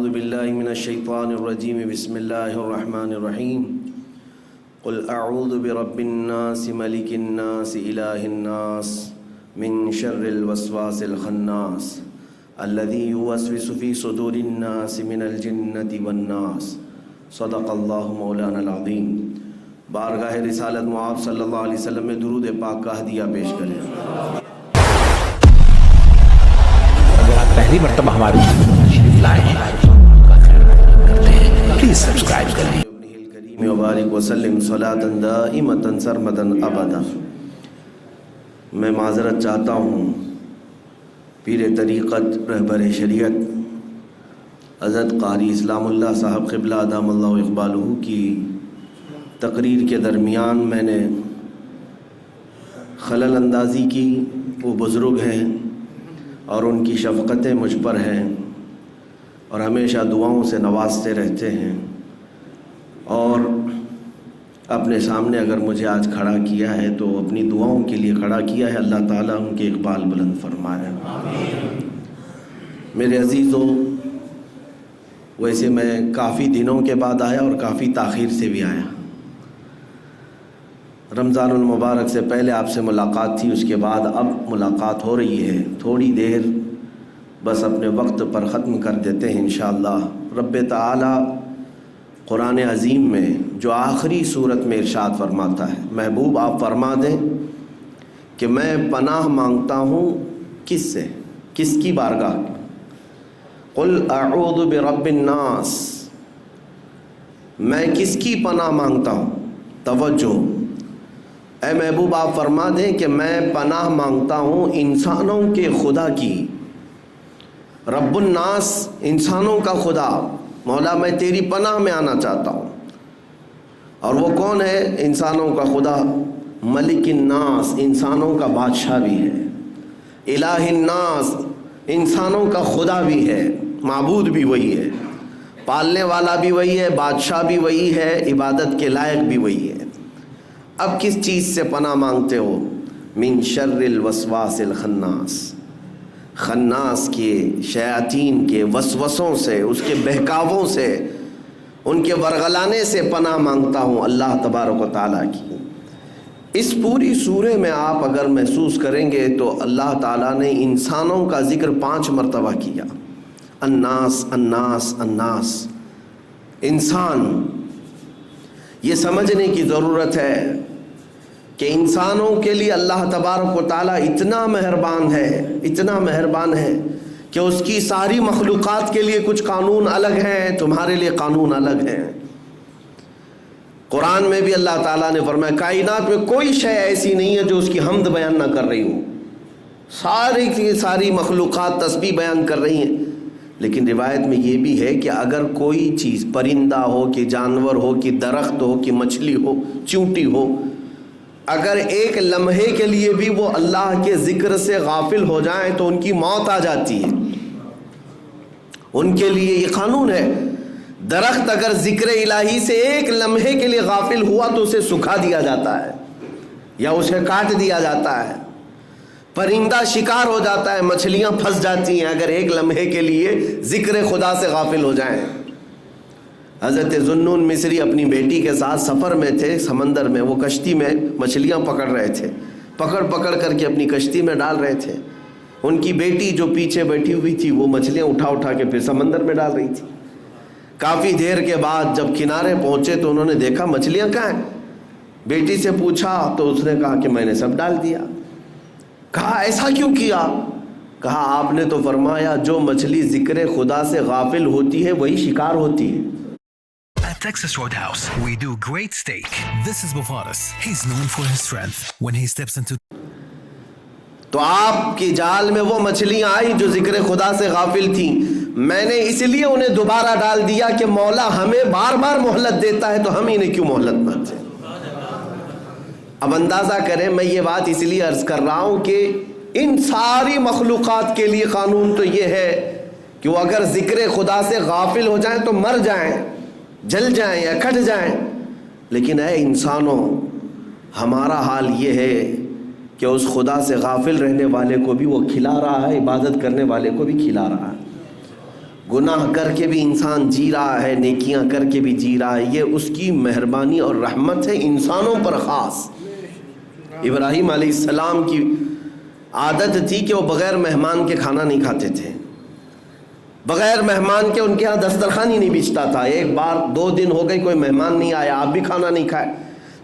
اعوذ باللہ من الشیطان الرجیم بسم اللہ الرحمن الرحیم قل اعوذ برب الناس ملک الناس الہ الناس من شر الوسواس الخناس الذی یوسوس فی صدور الناس من الجنۃ والناس صدق اللہ مولانا العظیم۔ بارگاہ رسالت معاب صلی اللہ علیہ وسلم میں درود پاک کا ہدیہ پیش کریں۔ اگر آپ پہلی مرتبہ ہماری شریف لائے ہیں پلیز سبسکرائب کریں۔ کریم وبارک وسلم صلاۃ دائمۃ سرمدا ابدا۔ میں معذرت چاہتا ہوں پیر طریقت رہبر شریعت حضرت قاری اسلام اللہ صاحب قبلہ ادام اللہ اقبالہ کی تقریر کے درمیان میں نے خلل اندازی کی۔ وہ بزرگ ہیں اور ان کی شفقتیں مجھ پر ہیں اور ہمیشہ دعاؤں سے نوازتے رہتے ہیں، اور اپنے سامنے اگر مجھے آج کھڑا کیا ہے تو اپنی دعاؤں کے لیے کھڑا کیا ہے۔ اللہ تعالیٰ ان کے اقبال بلند فرمائے۔ میرے عزیزوں، ویسے میں کافی دنوں کے بعد آیا اور کافی تاخیر سے بھی آیا۔ رمضان المبارک سے پہلے آپ سے ملاقات تھی، اس کے بعد اب ملاقات ہو رہی ہے۔ تھوڑی دیر بس اپنے وقت پر ختم کر دیتے ہیں انشاءاللہ۔ رب تعالی قرآن عظیم میں جو آخری صورت میں ارشاد فرماتا ہے، محبوب آپ فرما دیں کہ میں پناہ مانگتا ہوں کس سے، کس کی بارگاہ؟ قل اعوذ برب الناس، میں کس کی پناہ مانگتا ہوں؟ توجہ، اے محبوب آپ فرما دیں کہ میں پناہ مانگتا ہوں انسانوں کے خدا کی۔ رب الناس، انسانوں کا خدا۔ مولا میں تیری پناہ میں آنا چاہتا ہوں۔ اور وہ کون ہے؟ انسانوں کا خدا۔ ملک الناس، انسانوں کا بادشاہ بھی ہے۔ الہ الناس، انسانوں کا خدا بھی ہے، معبود بھی وہی ہے، پالنے والا بھی وہی ہے، بادشاہ بھی وہی ہے، عبادت کے لائق بھی وہی ہے۔ اب کس چیز سے پناہ مانگتے ہو؟ من شر الوسواس الخناس، خناس کے، شیاطین کے وسوسوں سے، اس کے بہکاووں سے، ان کے ورغلانے سے پناہ مانگتا ہوں اللہ تبارک و تعالیٰ کی۔ اس پوری سورہ میں آپ اگر محسوس کریں گے تو اللہ تعالیٰ نے انسانوں کا ذکر 5 مرتبہ کیا۔ الناس الناس الناس، انسان۔ یہ سمجھنے کی ضرورت ہے کہ انسانوں کے لیے اللہ تبارک و تعالیٰ اتنا مہربان ہے، اتنا مہربان ہے کہ اس کی ساری مخلوقات کے لیے کچھ قانون الگ ہیں، تمہارے لیے قانون الگ ہیں۔ قرآن میں بھی اللہ تعالیٰ نے فرمایا کائنات میں کوئی شے ایسی نہیں ہے جو اس کی حمد بیان نہ کر رہی ہو۔ ساری کی ساری مخلوقات تسبیح بیان کر رہی ہیں۔ لیکن روایت میں یہ بھی ہے کہ اگر کوئی چیز، پرندہ ہو کہ جانور ہو کہ درخت ہو کہ مچھلی ہو، چونٹی ہو، اگر ایک لمحے کے لیے بھی وہ اللہ کے ذکر سے غافل ہو جائیں تو ان کی موت آ جاتی ہے۔ ان کے لیے یہ قانون ہے۔ درخت اگر ذکر الہی سے ایک لمحے کے لیے غافل ہوا تو اسے سکھا دیا جاتا ہے یا اسے کاٹ دیا جاتا ہے۔ پرندہ شکار ہو جاتا ہے، مچھلیاں پھنس جاتی ہیں اگر ایک لمحے کے لیے ذکر خدا سے غافل ہو جائیں۔ حضرت ذوالنون مصری اپنی بیٹی کے ساتھ سفر میں تھے، سمندر میں، وہ کشتی میں مچھلیاں پکڑ رہے تھے، پکڑ کر کے اپنی کشتی میں ڈال رہے تھے۔ ان کی بیٹی جو پیچھے بیٹھی ہوئی تھی وہ مچھلیاں اٹھا کے پھر سمندر میں ڈال رہی تھی۔ کافی دیر کے بعد جب کنارے پہنچے تو انہوں نے دیکھا مچھلیاں کہاں ہیں۔ بیٹی سے پوچھا تو اس نے کہا کہ میں نے سب ڈال دیا۔ کہا ایسا کیوں کیا؟ کہا آپ نے تو فرمایا جو مچھلی ذکر خدا سے غافل ہوتی ہے وہی شکار ہوتی ہے۔ At Texas Roadhouse, we do great steak. This is Bavaris. He's known for his strength. When he steps into تو آپ کی جال میں وہ مچھلیاں آئی جو ذکر خدا سے غافل تھیں، میں نے اس لیے انہیں دوبارہ ڈال دیا کہ مولا ہمیں بار بار مہلت دیتا ہے تو ہم انہیں کیوں مہلت نہ دیں۔ اب اندازہ کریں، میں یہ بات اس لیے عرض کر رہا ہوں کہ ان ساری مخلوقات کے لیے قانون تو یہ ہے کہ وہ اگر ذکر خدا سے غافل ہو جائیں تو مر جائیں، جل جائیں یا کٹ جائیں۔ لیکن اے انسانوں، ہمارا حال یہ ہے کہ اس خدا سے غافل رہنے والے کو بھی وہ کھلا رہا ہے، عبادت کرنے والے کو بھی کھلا رہا ہے۔ گناہ کر کے بھی انسان جی رہا ہے، نیکیاں کر کے بھی جی رہا ہے، یہ اس کی مہربانی اور رحمت ہے انسانوں پر خاص۔ ابراہیم علیہ السلام کی عادت تھی کہ وہ بغیر مہمان کے کھانا نہیں کھاتے تھے، بغیر مہمان کے ان کے ہاں دسترخوان ہی نہیں بچھتا تھا۔ ایک بار 2 دن ہو گئے کوئی مہمان نہیں آیا، آپ بھی کھانا نہیں کھائے۔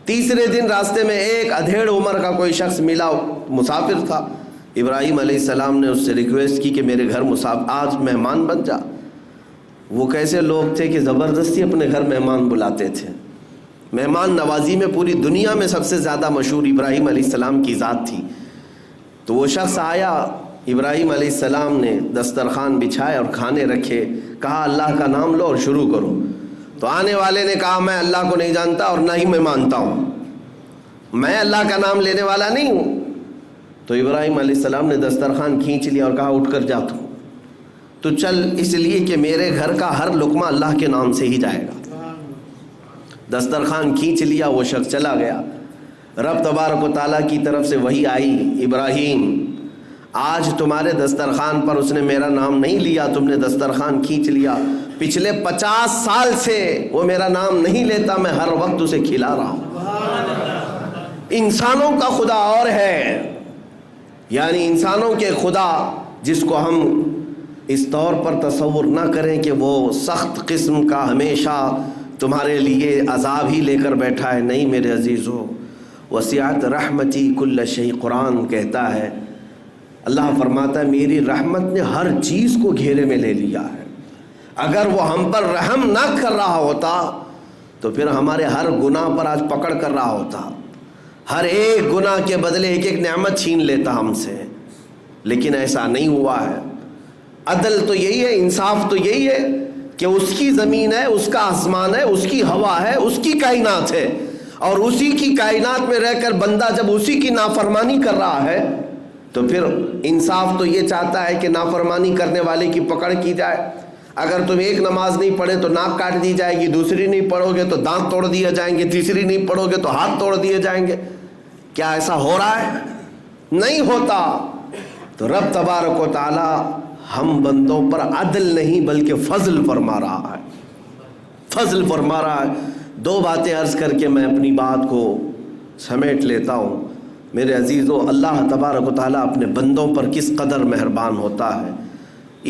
تیسرے دن راستے میں ایک ادھیڑ عمر کا کوئی شخص ملا، مسافر تھا۔ ابراہیم علیہ السلام نے اس سے ریکویسٹ کی کہ میرے گھر آج مہمان بن جا۔ وہ کیسے لوگ تھے کہ زبردستی اپنے گھر مہمان بلاتے تھے۔ مہمان نوازی میں پوری دنیا میں سب سے زیادہ مشہور ابراہیم علیہ السلام کی ذات تھی۔ تو وہ شخص آیا، ابراہیم علیہ السلام نے دسترخوان بچھائے اور کھانے رکھے، کہا اللہ کا نام لو اور شروع کرو۔ تو آنے والے نے کہا میں اللہ کو نہیں جانتا اور نہ ہی میں مانتا ہوں، میں اللہ کا نام لینے والا نہیں ہوں۔ تو ابراہیم علیہ السلام نے دسترخوان کھینچ لیا اور کہا اٹھ کر جا تو چل، اس لیے کہ میرے گھر کا ہر لقمہ اللہ کے نام سے ہی جائے گا۔ دسترخوان کھینچ لیا، وہ شخص چلا گیا۔ رب تبارک و تعالیٰ کی طرف سے وحی آئی، ابراہیم آج تمہارے دسترخوان پر اس نے میرا نام نہیں لیا، تم نے دسترخوان کھینچ لیا، پچھلے 50 سال سے وہ میرا نام نہیں لیتا، میں ہر وقت اسے کھلا رہا ہوں۔ انسانوں کا خدا اور ہے، یعنی انسانوں کے خدا جس کو ہم اس طور پر تصور نہ کریں کہ وہ سخت قسم کا ہمیشہ تمہارے لیے عذاب ہی لے کر بیٹھا ہے، نہیں میرے عزیزو، وسعت رحمتی کل شیء، قرآن کہتا ہے، اللہ فرماتا ہے میری رحمت نے ہر چیز کو گھیرے میں لے لیا ہے۔ اگر وہ ہم پر رحم نہ کر رہا ہوتا تو پھر ہمارے ہر گناہ پر آج پکڑ کر رہا ہوتا، ہر ایک گناہ کے بدلے ایک ایک نعمت چھین لیتا ہم سے، لیکن ایسا نہیں ہوا ہے۔ عدل تو یہی ہے، انصاف تو یہی ہے کہ اس کی زمین ہے، اس کا آسمان ہے، اس کی ہوا ہے، اس کی کائنات ہے، اور اسی کی کائنات میں رہ کر بندہ جب اسی کی نافرمانی کر رہا ہے تو پھر انصاف تو یہ چاہتا ہے کہ نافرمانی کرنے والے کی پکڑ کی جائے۔ اگر تم ایک نماز نہیں پڑھے تو ناک کاٹ دی جائے گی، دوسری نہیں پڑھو گے تو دانت توڑ دیے جائیں گے، تیسری نہیں پڑھو گے تو ہاتھ توڑ دیے جائیں گے۔ کیا ایسا ہو رہا ہے؟ نہیں ہوتا۔ تو رب تبارک و تعالی ہم بندوں پر عدل نہیں بلکہ فضل فرما رہا ہے، فضل فرما رہا ہے۔ 2 باتیں عرض کر کے میں اپنی بات کو سمیٹ لیتا ہوں۔ میرے عزیزو، اللہ تبارک و تعالیٰ اپنے بندوں پر کس قدر مہربان ہوتا ہے،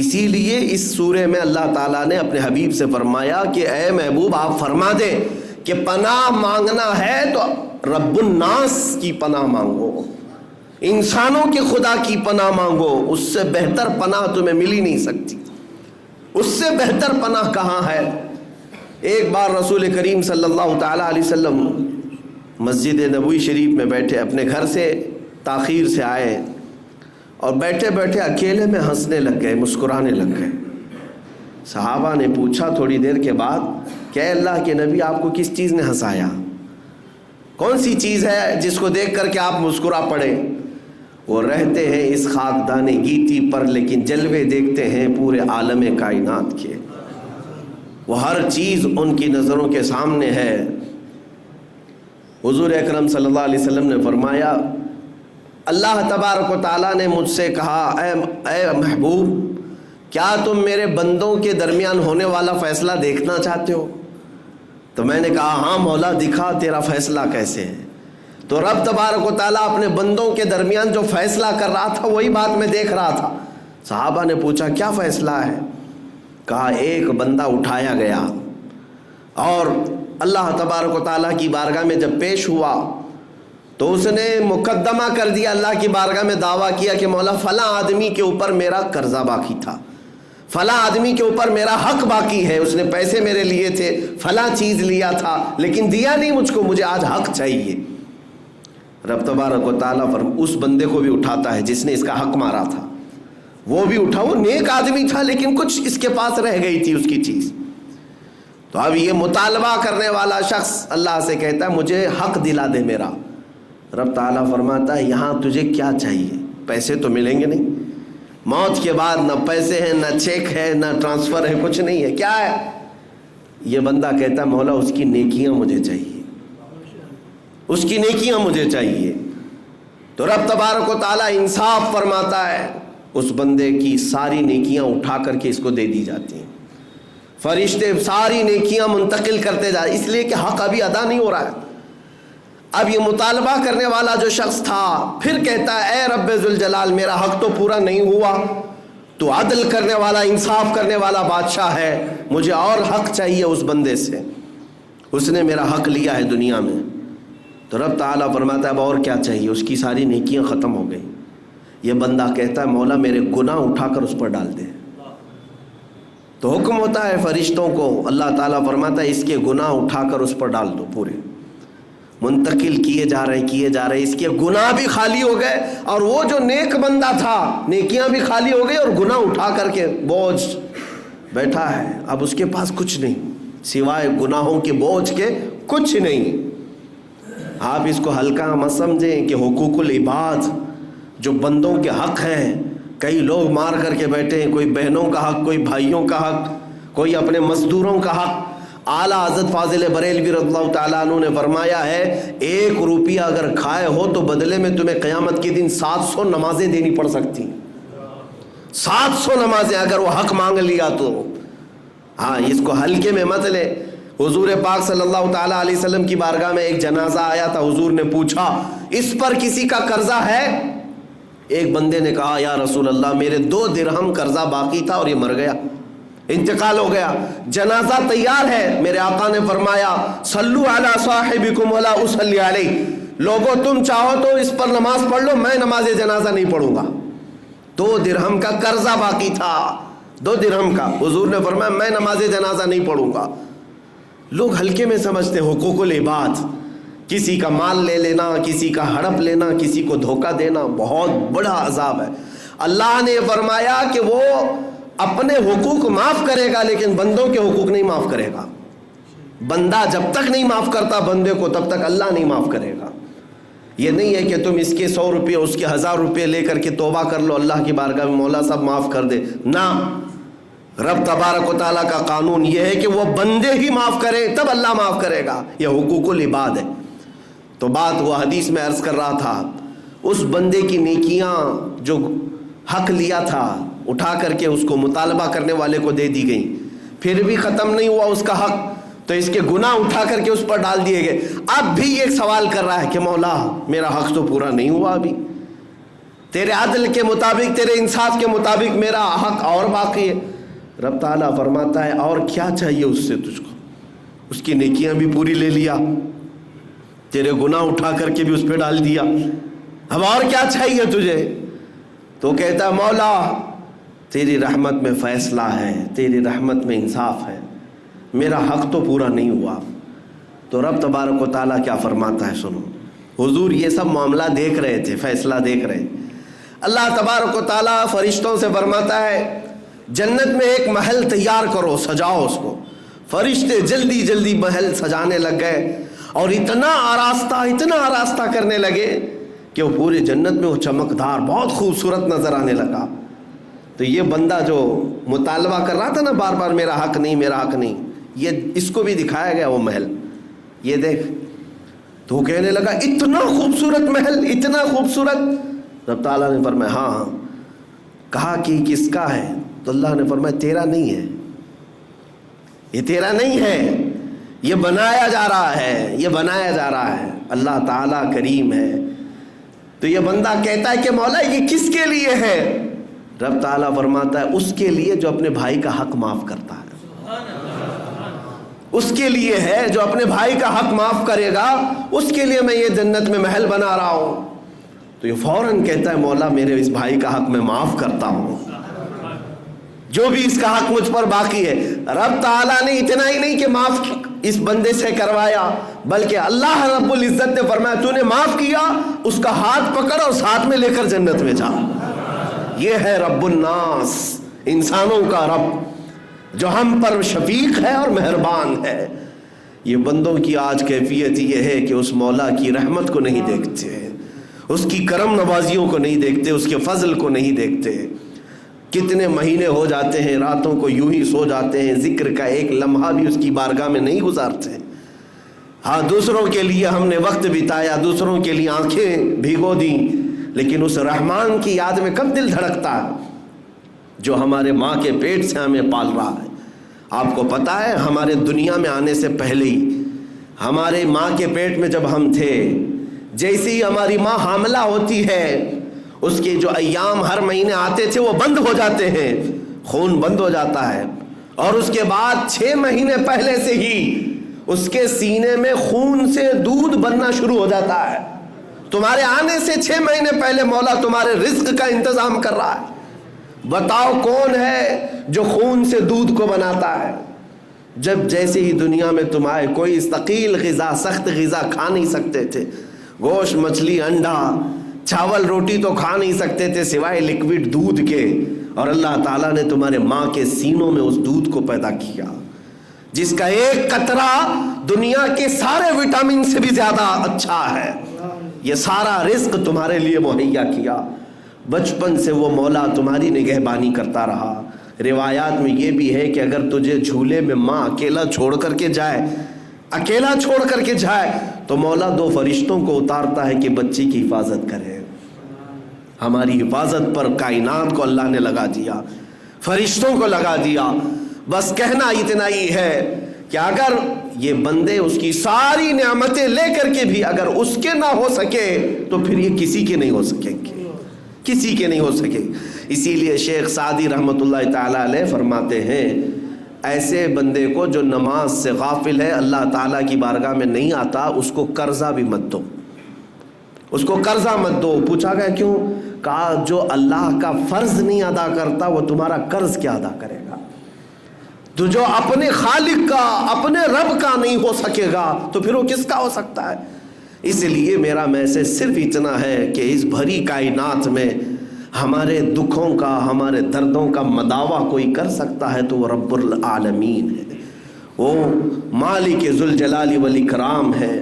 اسی لیے اس سورہ میں اللہ تعالیٰ نے اپنے حبیب سے فرمایا کہ اے محبوب آپ فرما دیں کہ پناہ مانگنا ہے تو رب الناس کی پناہ مانگو، انسانوں کے خدا کی پناہ مانگو، اس سے بہتر پناہ تمہیں مل ہی نہیں سکتی۔ اس سے بہتر پناہ کہاں ہے؟ ایک بار رسول کریم صلی اللہ تعالیٰ علیہ وسلم مسجد نبوی شریف میں بیٹھے، اپنے گھر سے تاخیر سے آئے اور بیٹھے بیٹھے اکیلے میں ہنسنے لگ گئے، مسکرانے لگ گئے۔ صحابہ نے پوچھا تھوڑی دیر کے بعد کہ اے اللہ کے نبی آپ کو کس چیز نے ہنسایا؟ کون سی چیز ہے جس کو دیکھ کر کے آپ مسکرا پڑے؟ وہ رہتے ہیں اس خاکدان گیتی پر لیکن جلوے دیکھتے ہیں پورے عالم کائنات کے، وہ ہر چیز ان کی نظروں کے سامنے ہے۔ حضور اکرم صلی اللہ علیہ وسلم نے فرمایا اللہ تبارک و تعالیٰ نے مجھ سے کہا اے محبوب کیا تم میرے بندوں کے درمیان ہونے والا فیصلہ دیکھنا چاہتے ہو؟ تو میں نے کہا ہاں مولا دکھا تیرا فیصلہ کیسے ہے۔ تو رب تبارک و تعالیٰ اپنے بندوں کے درمیان جو فیصلہ کر رہا تھا وہی بات میں دیکھ رہا تھا۔ صحابہ نے پوچھا کیا فیصلہ ہے؟ کہا ایک بندہ اٹھایا گیا اور اللہ تبارک و تعالیٰ کی بارگاہ میں جب پیش ہوا تو اس نے مقدمہ کر دیا، اللہ کی بارگاہ میں دعویٰ کیا کہ مولا فلاں آدمی کے اوپر میرا قرضہ باقی تھا، فلاں آدمی کے اوپر میرا حق باقی ہے، اس نے پیسے میرے لیے تھے، فلاں چیز لیا تھا لیکن دیا نہیں مجھ کو، مجھے آج حق چاہیے۔ رب تبارک و تعالیٰ اس بندے کو بھی اٹھاتا ہے جس نے اس کا حق مارا تھا، وہ بھی اٹھا، وہ نیک آدمی تھا لیکن کچھ اس کے پاس رہ گئی تھی اس کی چیز۔ تو اب یہ مطالبہ کرنے والا شخص اللہ سے کہتا ہے مجھے حق دلا دے میرا۔ رب تعالیٰ فرماتا ہے یہاں تجھے کیا چاہیے؟ پیسے تو ملیں گے نہیں، موت کے بعد نہ پیسے ہیں نہ چیک ہے نہ ٹرانسفر ہے، کچھ نہیں ہے، کیا ہے؟ یہ بندہ کہتا ہے مولا اس کی نیکیاں مجھے چاہیے، اس کی نیکیاں مجھے چاہیے۔ تو رب تبارک و تعالیٰ انصاف فرماتا ہے اس بندے کی ساری نیکیاں اٹھا کر کے اس کو دے دی جاتی ہیں. فرشتے ساری نیکیاں منتقل کرتے جا رہے اس لیے کہ حق ابھی ادا نہیں ہو رہا ہے. اب یہ مطالبہ کرنے والا جو شخص تھا پھر کہتا ہے اے رب ذوالجلال میرا حق تو پورا نہیں ہوا, تو عدل کرنے والا انصاف کرنے والا بادشاہ ہے, مجھے اور حق چاہیے اس بندے سے, اس نے میرا حق لیا ہے دنیا میں. تو رب تعالیٰ فرماتا ہے اب اور کیا چاہیے, اس کی ساری نیکیاں ختم ہو گئی. یہ بندہ کہتا ہے مولا میرے گناہ اٹھا کر اس پر ڈال دے. تو حکم ہوتا ہے فرشتوں کو, اللہ تعالیٰ فرماتا ہے اس کے گناہ اٹھا کر اس پر ڈال دو. پورے منتقل کیے جا رہے اس کے گناہ بھی خالی ہو گئے, اور وہ جو نیک بندہ تھا نیکیاں بھی خالی ہو گئی, اور گناہ اٹھا کر کے بوجھ بیٹھا ہے. اب اس کے پاس کچھ نہیں سوائے گناہوں کے بوجھ کے, کچھ نہیں. آپ اس کو ہلکا مت سمجھیں کہ حقوق العباد جو بندوں کے حق ہیں, کئی لوگ مار کر کے بیٹھے ہیں, کوئی بہنوں کا حق, کوئی بھائیوں کا حق, کوئی اپنے مزدوروں کا حق. اعلیٰ حضرت فاضل بریلوی رضی اللہ تعالیٰ عنہ نے فرمایا ہے 1 روپیہ اگر کھائے ہو تو بدلے میں تمہیں قیامت کے دن 700 نمازیں دینی پڑ سکتی. 700 نمازیں اگر وہ حق مانگ لیا تو. ہاں اس کو ہلکے میں مت لے. حضور پاک صلی اللہ تعالیٰ علیہ وسلم کی بارگاہ میں ایک جنازہ آیا تھا. حضور نے پوچھا اس پر کسی کا قرضہ ہے؟ ایک بندے نے کہا یا رسول اللہ میرے 2 درہم قرضہ باقی تھا اور یہ مر گیا, انتقال ہو گیا. جنازہ تیار ہے, میرے آقا نے فرمایا صلو علی صاحبکم ولا اصلی علیہ, لوگوں تم چاہو تو اس پر نماز پڑھ لو, میں نماز جنازہ نہیں پڑھوں گا. 2 درہم کا قرضہ باقی تھا, 2 درہم کا. حضور نے فرمایا میں نماز جنازہ نہیں پڑھوں گا. لوگ ہلکے میں سمجھتے حقوق العباد, کسی کا مال لے لینا, کسی کا ہڑپ لینا, کسی کو دھوکہ دینا بہت بڑا عذاب ہے. اللہ نے فرمایا کہ وہ اپنے حقوق معاف کرے گا لیکن بندوں کے حقوق نہیں معاف کرے گا. بندہ جب تک نہیں معاف کرتا بندے کو تب تک اللہ نہیں معاف کرے گا. یہ نہیں ہے کہ تم اس کے 100 روپے اس کے 1000 روپے لے کر کے توبہ کر لو اللہ کی بارگاہ میں مولا صاحب معاف کر دے, نہ. رب تبارک و تعالیٰ کا قانون یہ ہے کہ وہ بندے ہی معاف کریں تب اللہ معاف کرے گا. یہ حقوق العباد ہے. تو بات وہ حدیث میں عرض کر رہا تھا, اس بندے کی نیکیاں جو حق لیا تھا اٹھا کر کے اس کو مطالبہ کرنے والے کو دے دی گئی, پھر بھی ختم نہیں ہوا اس کا حق, تو اس کے گناہ اٹھا کر کے اس پر ڈال دیے گئے. اب بھی یہ سوال کر رہا ہے کہ مولا میرا حق تو پورا نہیں ہوا, ابھی تیرے عدل کے مطابق تیرے انصاف کے مطابق میرا حق اور باقی ہے. رب تعالیٰ فرماتا ہے اور کیا چاہیے اس سے تجھ کو, اس کی نیکیاں بھی پوری لے لیا, تیرے گناہ اٹھا کر کے بھی اس پہ ڈال دیا, اب اور کیا چاہیے تجھے؟ تو کہتا ہے مولا تیری رحمت میں فیصلہ ہے, تیری رحمت میں انصاف ہے, میرا حق تو پورا نہیں ہوا. تو رب تبارک و تعالیٰ کیا فرماتا ہے سنو. حضور یہ سب معاملہ دیکھ رہے تھے, فیصلہ دیکھ رہے. اللہ تبارک و تعالیٰ فرشتوں سے فرماتا ہے جنت میں ایک محل تیار کرو, سجاؤ اس کو. فرشتے جلدی جلدی محل سجانے لگ گئے اور اتنا آراستہ کرنے لگے کہ وہ پورے جنت میں وہ چمکدار بہت خوبصورت نظر آنے لگا. تو یہ بندہ جو مطالبہ کر رہا تھا نا بار بار میرا حق نہیں میرا حق نہیں, یہ اس کو بھی دکھایا گیا وہ محل, یہ دیکھ. تو وہ کہنے لگا اتنا خوبصورت محل, اتنا خوبصورت. رب تعالیٰ نے فرمایا ہاں. کہا کہ کس کا ہے؟ تو اللہ نے فرمایا تیرا نہیں ہے, یہ تیرا نہیں ہے, یہ بنایا جا رہا ہے, یہ بنایا جا رہا ہے. اللہ تعالیٰ کریم ہے. تو یہ بندہ کہتا ہے کہ مولا یہ کس کے لیے ہے؟ رب تعالیٰ فرماتا ہے اس کے لیے جو اپنے بھائی کا حق معاف کرتا ہے, اس کے لیے ہے جو اپنے بھائی کا حق معاف کرے گا, اس کے لیے میں یہ جنت میں محل بنا رہا ہوں. تو یہ فوراً کہتا ہے مولا میرے اس بھائی کا حق میں معاف کرتا ہوں, جو بھی اس کا حق مجھ پر باقی ہے. رب تعالیٰ نے اتنا ہی نہیں کہ معاف اس بندے سے کروایا, بلکہ اللہ رب العزت نے فرمایا تو نے معاف کیا, اس کا ہاتھ پکڑ اور ساتھ میں لے کر جنت میں جا. یہ ہے رب الناس, انسانوں کا رب جو ہم پر شفیق ہے اور مہربان ہے. یہ بندوں کی آج کیفیت یہ ہے کہ اس مولا کی رحمت کو نہیں دیکھتے, اس کی کرم نوازیوں کو نہیں دیکھتے, اس کے فضل کو نہیں دیکھتے. کتنے مہینے ہو جاتے ہیں راتوں کو یوں ہی سو جاتے ہیں, ذکر کا ایک لمحہ بھی اس کی بارگاہ میں نہیں گزارتے. ہاں دوسروں کے لیے ہم نے وقت بتایا, دوسروں کے لیے آنکھیں بھگو دیں, لیکن اس رحمان کی یاد میں کب دل دھڑکتا ہے؟ جو ہمارے ماں کے پیٹ سے ہمیں پال رہا ہے۔ آپ کو پتا ہے ہمارے دنیا میں آنے سے پہلے ہی ہمارے ماں کے پیٹ میں جب ہم تھے، جیسے ہی ہماری ماں حاملہ ہوتی ہے اس کے جو ایام ہر مہینے آتے تھے وہ بند ہو جاتے ہیں، خون بند ہو جاتا ہے، اور اس کے بعد 6 مہینے پہلے سے ہی اس کے سینے میں خون سے دودھ بننا شروع ہو جاتا ہے۔ تمہارے آنے سے 6 مہینے پہلے مولا تمہارے رزق کا انتظام کر رہا ہے۔ بتاؤ کون ہے جو خون سے دودھ کو بناتا ہے؟ جب جیسے ہی دنیا میں تم آئے، کوئی ثقیل غذا، سخت غذا کھا نہیں سکتے تھے، گوشت، مچھلی، انڈا، چاول، روٹی تو کھا نہیں سکتے تھے سوائے لکوڈ دودھ کے، اور اللہ تعالیٰ نے تمہارے ماں کے سینوں میں اس دودھ کو پیدا کیا جس کا ایک قطرہ دنیا کے سارے وٹامن سے بھی زیادہ اچھا ہے۔ یہ سارا رزق تمہارے لیے مہیا کیا۔ بچپن سے وہ مولا تمہاری نگہبانی کرتا رہا۔ روایات میں یہ بھی ہے کہ اگر تجھے جھولے میں ماں اکیلا چھوڑ کر کے جائے تو مولا 2 فرشتوں کو اتارتا ہے کہ بچی کی حفاظت کرے۔ ہماری حفاظت پر کائنات کو اللہ نے لگا دیا، فرشتوں کو لگا دیا۔ بس کہنا اتنا ہی ہے کہ اگر یہ بندے اس کی ساری نعمتیں لے کر کے بھی اگر اس کے نہ ہو سکے تو پھر یہ کسی کے نہیں ہو سکیں گے، کسی کے نہیں ہو سکے۔ اسی لیے شیخ سعدی رحمۃ اللہ تعالیٰ علیہ فرماتے ہیں ایسے بندے کو جو نماز سے غافل ہے، اللہ تعالیٰ کی بارگاہ میں نہیں آتا، اس کو قرضہ بھی مت دو، اس کو قرضہ مت دو۔ پوچھا گیا کیوں؟ کہا جو اللہ کا فرض نہیں ادا کرتا وہ تمہارا قرض کیا ادا کرے گا؟ تو جو اپنے خالق کا، اپنے رب کا نہیں ہو سکے گا تو پھر وہ کس کا ہو سکتا ہے؟ اس لیے میرا میسج صرف اتنا ہے کہ اس بھری کائنات میں ہمارے دکھوں کا، ہمارے دردوں کا مداوع کوئی کر سکتا ہے تو وہ رب العالمین ہے، وہ مالک ذوالجلال والاکرام ہے۔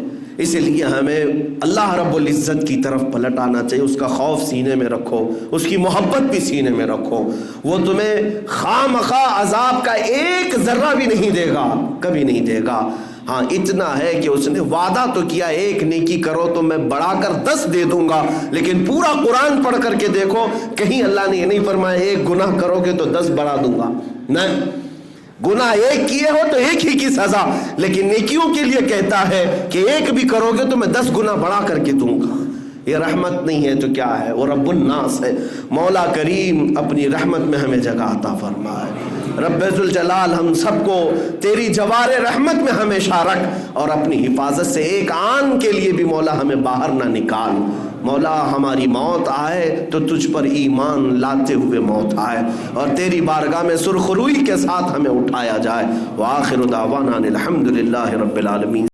اس لیے ہمیں اللہ رب العزت کی طرف پلٹ آنا چاہیے، اس کا خوف سینے میں رکھو، اس کی محبت بھی سینے میں رکھو۔ وہ تمہیں خواہ مخواہ عذاب کا ایک ذرہ بھی نہیں دے گا، کبھی نہیں دے گا۔ ہاں اتنا ہے کہ اس نے وعدہ تو کیا ایک نیکی کرو تو میں بڑھا کر 10 دے دوں گا، لیکن پورا قرآن پڑھ کر کے دیکھو کہیں اللہ نے یہ نہیں فرمایا ایک گناہ کرو گے تو 10 بڑھا دوں گا، نہیں، گناہ ایک کیے ہو تو ایک ہی کی سزا، لیکن نیکیوں کے لیے کہتا ہے کہ ایک بھی کرو گے تو میں 10 گنا بڑھا کر کے دوں گا۔ یہ رحمت نہیں ہے تو کیا ہے؟ وہ رب الناس ہے۔ مولا کریم اپنی رحمت میں ہمیں جگہ عطا فرمائے۔ رب ذوالجلال ہم سب کو تیری جوار رحمت میں ہمیشہ رکھ، اور اپنی حفاظت سے ایک آن کے لیے بھی مولا ہمیں باہر نہ نکال۔ مولا ہماری موت آئے تو تجھ پر ایمان لاتے ہوئے موت آئے، اور تیری بارگاہ میں سرخروئی کے ساتھ ہمیں اٹھایا جائے۔ وآخر دعوانا الحمدللہ رب العالمین۔